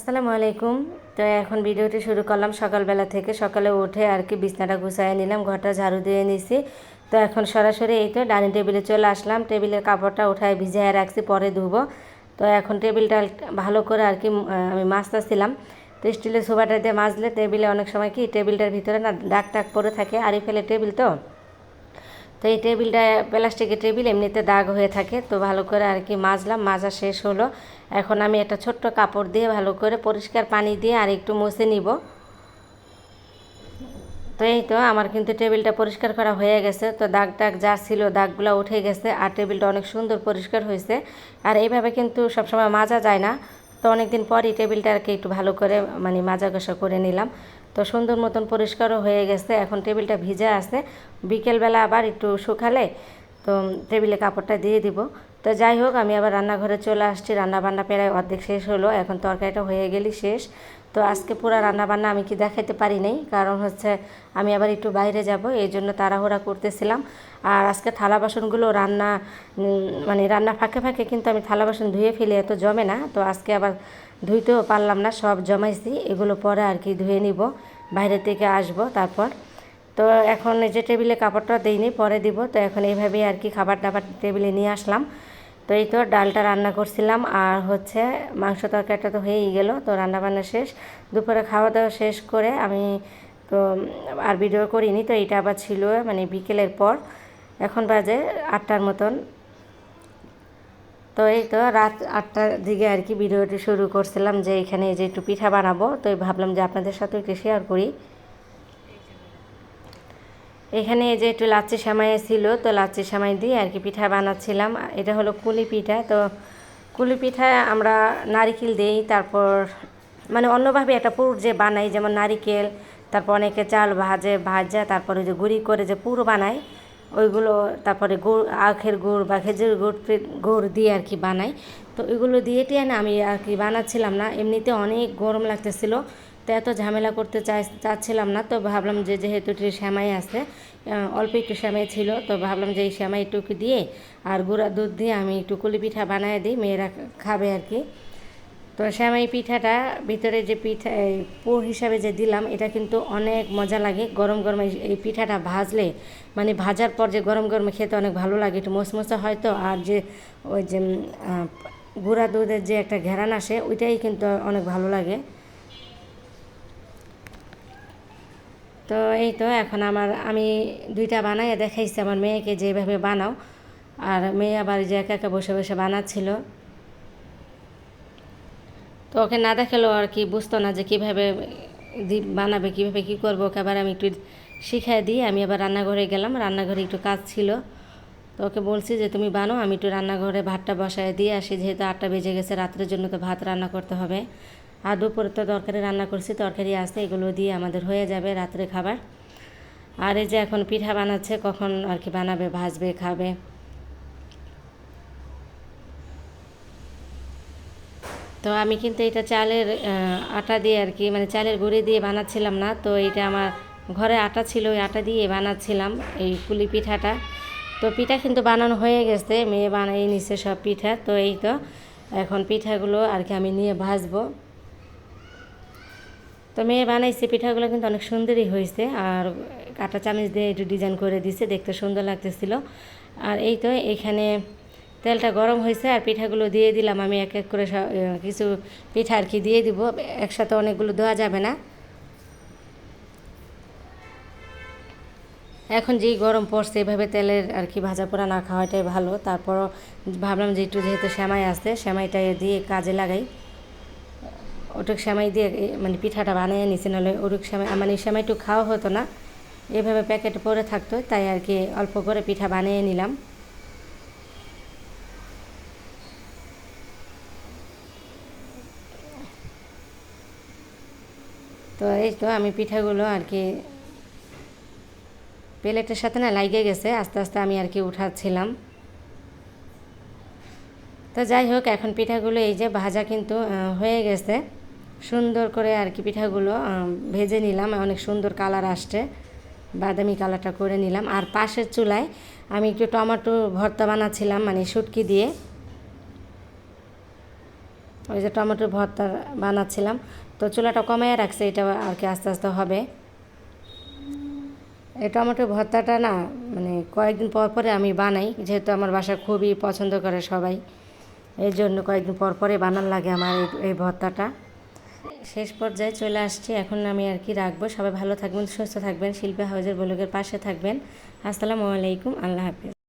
আসসালামু আলাইকুম। তো এখন ভিডিওটি শুরু করলাম সকালবেলা থেকে। সকালে উঠে আর কি বিছনাটা গুছাইয়ে নিলাম, ঘরটা ঝাড়ু দিয়ে নিছি। তো এখন সরাসরি এই তো ডাইনিং টেবিলে চলে আসলাম। টেবিলের কাপড়টা উঠায় ভিজাইয়ে রাখছি, পরে ধুবো। তো এখন টেবিলটা ভালো করে আর কি আমি মাজতেছিলাম। তো স্টিলের সোফাটা দিয়ে মাজলে টেবিলে অনেক সময় কি টেবিলটার ভিতরে না দাগ টাগ পড়ে থাকে, আড়ি ফেলে টেবিল তো এই টেবিলটা প্লাস্টিকের টেবিল, এমনিতে দাগ হয়ে থাকে। তো ভালো করে আর কি মাজলাম, মাজা শেষ হলো। এখন আমি একটা ছোট্ট কাপড় দিয়ে ভালো করে পরিষ্কার পানি দিয়ে আর একটু মুছে নিব। তো এই তো আমার কিন্তু টেবিলটা পরিষ্কার করা হয়ে গেছে। তো দাগ টাগ যা ছিল দাগগুলো উঠে গেছে, আর টেবিলটা অনেক সুন্দর পরিষ্কার হয়েছে। আর এইভাবে কিন্তু সবসময় মাজা যায় না। তো অনেকদিন পরই টেবিলটা আর কি একটু ভালো করে মানে মাজা ঘষা করে নিলাম। তো সুন্দর মতন পরিষ্কারও হয়ে গেছে। এখন টেবিলটা ভিজে আছে, বিকেলবেলা আবার একটু শুকালে তো টেবিলে কাপড়টা দিয়ে দিব। তো যাই হোক, আমি আবার রান্নাঘরে চলে আসছি। রান্নাবান্না প্রায় অর্ধেক শেষ হলো, এখন তরকারিটা হয়ে গেলেই শেষ। তো আজকে পুরো রান্নাবান্না আমি কি দেখাতে পারি নাই, কারণ হচ্ছে আমি আবার একটু বাইরে যাব, এই জন্য তাড়াহুড়া করতেছিলাম। আর আজকে থালা বাসনগুলো মানে রান্না ফাঁকে ফাঁকে কিন্তু আমি থালা বাসন ধুয়ে ফেলি, এত জমে না। তো আজকে আবার ধুইতেও পারলাম না, সব জমাইছি। এগুলো পরে আর কি ধুয়ে নিব, বাইরে থেকে আসবো তারপর। তো এখন এই যে টেবিলে কাপড়টা দিইনি, পরে দিব। তো এখন এইভাবেই আর কি খাবার দাবার টেবিলে নিয়ে আসলাম। তো এই তো ডালটা রান্না করছিলাম, আর হচ্ছে মাংস তরকারিটা তো হয়েই গেল। তো রান্নাবান্না শেষ, দুপুরে খাওয়া দাওয়া শেষ করে আমি তো আর ভিডিও করিনি। তো এটা আবার ছিল মানে বিকেলের পর, এখন বাজে 8টার মতন। তো এই তো রাত 8টার দিকে আর কি ভিডিওটি শুরু করছিলাম, যে এখানে যে একটু পিঠা বানাবো। তো ভাবলাম যে আপনাদের সাথে একটু শেয়ার করি। এখানে এই যে একটু লাচ্ছি সেমাই ছিল, তো লাচ্ছি সেমাই দিয়ে আর কি পিঠা বানাচ্ছিলাম। এটা হলো কুলি পিঠা। তো কুলি পিঠা আমরা নারিকেল দিই, তারপর মানে অন্যভাবে একটা পুর যে বানাই, যেমন নারিকেল, তারপর অনেকে চাল ভাজা তারপরে যে গুঁড়ি করে যে পুর বানায় ওইগুলো, তারপরে গুড়, আখের গুড় বা খেজুর গুড় দিয়ে আর কি বানাই। তো এগুলো দিয়ে টিয়ে না আমি আর কি বানাচ্ছিলাম না, এমনিতে অনেক গরম লাগতেছিল। তো এত ঝামেলা করতে চাচ্ছিলাম না। তো ভাবলাম যে যেহেতু একটু সেমাই আছে, অল্প একটু সেমাই ছিল, তো ভাবলাম যে এই সেমাইটুকু দিয়ে আর গুঁড়া দুধ দিয়ে আমি একটু কুলি পিঠা বানিয়ে দিই, মেয়েরা খাবে আর কি। তো সেমাই পিঠাটা ভিতরে যে পিঠা পুর হিসাবে যে দিলাম, এটা কিন্তু অনেক মজা লাগে গরম গরম। এই পিঠাটা ভাজলে মানে ভাজার পর যে গরম গরম খেতে অনেক ভালো লাগে, একটু মচমচা হয় তো। আর যে ওই যে গুঁড়া দুধের যে একটা ঘেরান আসে, ওইটাই কিন্তু অনেক ভালো লাগে। তো এই তো এখন আমি দুইটা বানাই দেখাইছি আমার মেয়েকে, যেভাবে বানাও। আর মেয়ে আবার যে একা একা বসে বসে বানাচ্ছিল, তো ওকে না দেখালেও আর কি বুঝতো না যে কীভাবে বানাবে, কীভাবে কী করবো। ওকে আবার আমি একটু শিখাই দিই। আমি আবার রান্নাঘরে গেলাম, রান্নাঘরে একটু কাজ ছিল। তো ওকে বলছি যে তুমি বানো, আমি একটু রান্নাঘরে ভাতটা বসায় দিয়ে আসি, যেহেতু 8টা বেজে গেছে, রাত্রের জন্য তো ভাত রান্না করতে হবে। আর দুপুরে তো তরকারি রান্না করছি, তরকারি আছে, এগুলো দিয়ে আমাদের হয়ে যাবে রাত্রে খাবার। আর এই যে এখন পিঠা বানাচ্ছে, কখন আর কি বানাবে, ভাজবে, খাবে। তো আমি কিন্তু এটা চালের আটা দিয়ে আর কি, মানে চালের গুঁড়ি দিয়ে বানাচ্ছিলাম না। তো এটা আমার ঘরে আটা ছিল, ওই আটা দিয়ে বানাচ্ছিলাম এই পুলি পিঠাটা। তো পিঠা কিন্তু বানানো হয়ে গেছে, মেয়ে বানিয়ে নিছে সব পিঠা। তো এই তো এখন পিঠাগুলো আর কি আমি নিয়ে ভাজবো। তো মেয়ে বানাইছে পিঠাগুলো, কিন্তু অনেক সুন্দরই হয়েছে। আর কাঁটা চামচ দিয়ে একটু ডিজাইন করে দিছে, দেখতে সুন্দর লাগতেছিল। আর এই তো এখানে তেলটা গরম হয়েছে, আর পিঠাগুলো দিয়ে দিলাম আমি এক এক করে। কিছু পিঠা আর কি দিয়ে দিব, একসাথে অনেকগুলো দেওয়া যাবে না। এখন যেই গরম পড়ছে, এভাবে তেলের আর কি ভাজা পোড়া না খাওয়াটাই ভালো। তারপরও ভাবলাম যে একটু যেহেতু সেমাই আছে, সেমাইটা দিয়ে কাজে লাগাই। ওটুক সেমাই দিয়ে মানে পিঠাটা বানিয়ে নিছি, নাহলে ওটুক সেমাই মানে সেমাইটুক খাওয়া হতো না, এভাবে প্যাকেটে পরে থাকতো। তাই আর কি অল্প করে পিঠা বানিয়ে নিলাম। তো এই তো আমি পিঠাগুলো আর কি প্লেটের সাথে না লাগিয়ে গেছে, আস্তে আস্তে আমি আর কি উঠাচ্ছিলাম। তো যাই হোক, এখন পিঠাগুলো এই যে ভাজা কিন্তু হয়ে গেছে সুন্দর করে আর কি। পিঠাগুলো ভেজে নিলাম, অনেক সুন্দর কালার আসছে, বাদামি কালারটা করে নিলাম। আর পাশের চুলায় আমি একটু টমেটো ভর্তা বানাচ্ছিলাম, মানে শুটকি দিয়ে। ওই যে টমেটোর ভর্তা বানাচ্ছিলাম, তো চুলাটা কমায় রাখছে, এটা আর কি আস্তে আস্তে হবে। এই টমেটো ভর্তাটা না মানে কয়েকদিন পর পরে আমি বানাই, যেহেতু আমার বাসা খুবই পছন্দ করে সবাই, এই জন্য কয়েকদিন পর পরে বানান লাগে আমার এই ভর্তাটা। শেষ পর্যায়ে চলে আসছি, এখন আমি আর কি রাখবো। সবাই ভালো থাকবেন, সুস্থ থাকবেন, শিল্পী হাউজের ব্লগের পাশে থাকবেন। আসসালামু আলাইকুম, আল্লাহ হাফিজ।